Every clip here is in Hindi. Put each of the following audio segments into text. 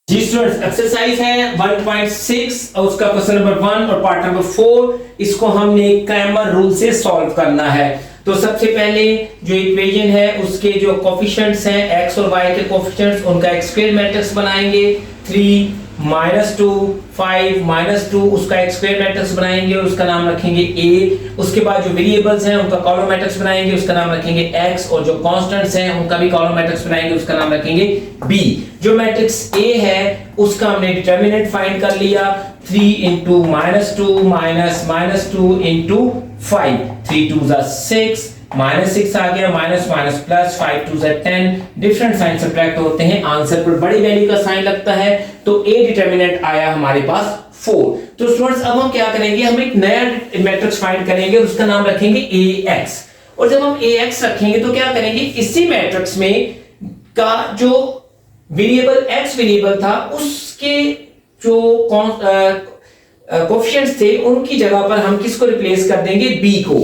जी स्टूडेंट्स, एक्सरसाइज है 1.6 और उसका क्वेश्चन नंबर 1 और पार्ट नंबर 4। इसको हमने क्रैमर रूल से सॉल्व करना है। तो सबसे पहले जो इक्वेशन है उसके जो कोफिशिएंट्स हैं x और y के कोफिशिएंट्स, उनका एक स्क्वायर मैट्रिक्स बनाएंगे। 3 -2 5 -2 उसका एक स्क्वायर मैट्रिक्स बनाएंगे और उसका नाम रखेंगे a। उसके बाद जो वेरिएबल्स हैं उनका कॉलम मैट्रिक्स बनाएंगे, उसका नाम रखेंगे x, और जो कांस्टेंट्स हैं उनका भी कॉलम मैट्रिक्स बनाएंगे, उसका नाम रखेंगे b। जो मैट्रिक्स a है उसका हमने डिटरमिनेंट फाइंड कर लिया। 3 * -2 -2 * 5, 3 2 6 -6 आ गया, minus minus plus, 5 2 10। Different sign subtract होते हैं, आंसर पर बड़ी वैल्यू का साइन लगता है, तो a डिटरमिनेंट आया हमारे पास 4। तो स्टूडेंट्स अब हम क्या करेंगे, हम एक नया मैट्रिक्स फाइंड करेंगे और उसका नाम रखेंगे ax। और जब हम ax रखेंगे तो क्या करेंगे, इसी मैट्रिक्स में का जो वेरिएबल x वेरिएबल था उसके जो कोफिशिएंट्स थे उनकी जगह पर हम किसको रिप्लेस कर देंगे, b को।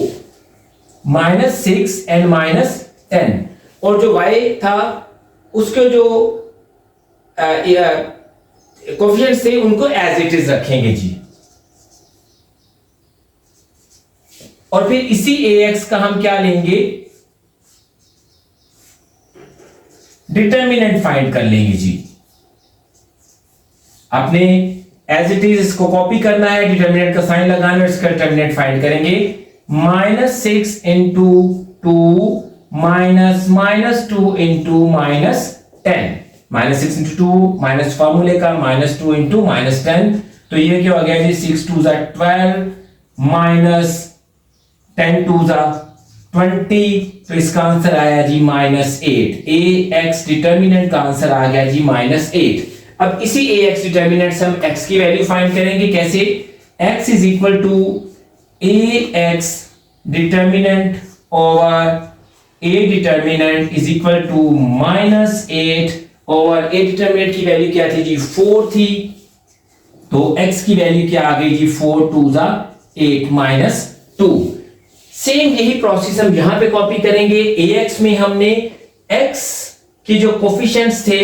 -6 and -10, और जो y था उसके जो कोफिशिएंट्स थे उनको एज इट इज रखेंगे जी। और फिर इसी ax का हम क्या लेंगे, डिटरमिनेंट फाइंड कर लेंगे जी। आपने एज इट इज इसको कॉपी करना है, डिटरमिनेंट का साइन लगाना है, इसका डिटरमिनेंट फाइंड करेंगे। -6 * 2 -2 * -10, -6 * 2 माइनस फार्मूले का, -2 * -10, तो ये क्या हो गया जी, 6 2 12 -10 2 20, तो इसका आंसर आया जी -8। ax डिटरमिनेंट का आंसर आ गया जी -8। अब इसी ax डिटरमिनेंट से हम x की वैल्यू फाइंड करेंगे। कैसे, x = ax determinant over a determinant is equal to -8 over a determinant की वैल्यू क्या थी जी, 4 थी, तो x की वैल्यू क्या आ गई जी, 4 2 8 -2। सेम यही प्रोसेस हम यहां पे कॉपी करेंगे। ax में हमने x के जो कोफिशिएंट्स थे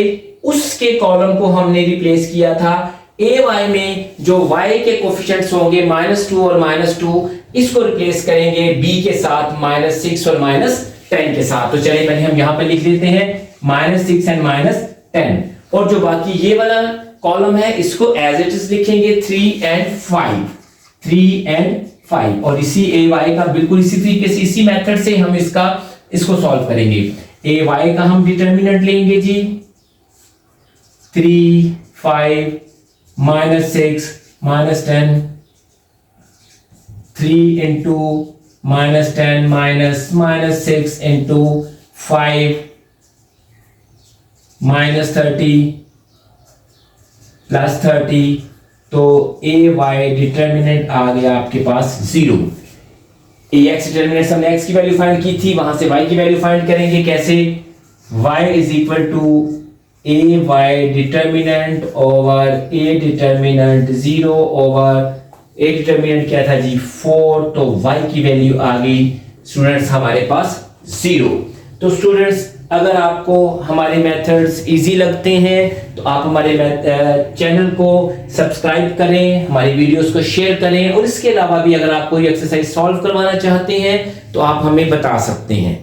उसके कॉलम को हमने रिप्लेस किया था। ay में जो y के कोफिशिएंट्स होंगे -2 और -2, इसको रिप्लेस करेंगे b के साथ, -6 और -10 के साथ। तो चलिए पहले हम यहां पे लिख लेते हैं -6 and -10, और जो बाकी ये वाला कॉलम है इसको एज इट इज लिखेंगे 3 and 5, और इसी ay का बिल्कुल इसी तरीके से, इसी मेथड से हम इसको सॉल्व करेंगे। ay का हम डिटरमिनेंट लेंगे जी, 3 5 -6 -10, 3 * -10 -6 * 5 -30 +30, तो ay डिटरमिनेंट आ गया आपके पास 0। ax डिटरमिनेंट हमने x की वैल्यू फाइंड की थी, वहां से y की वैल्यू फाइंड करेंगे। कैसे, y = ay determinant over a determinant 0 over a determinant क्या था जी, 4, तो y की वैल्यू आ गई स्टूडेंट्स हमारे पास 0। तो स्टूडेंट्स अगर आपको हमारे मेथड्स इजी लगते हैं तो आप हमारे चैनल को सब्सक्राइब करें, हमारी वीडियोस को शेयर करें, और इसके अलावा भी अगर आप कोई एक्सरसाइज सॉल्व करवाना चाहते हैं तो आप हमें बता सकते हैं।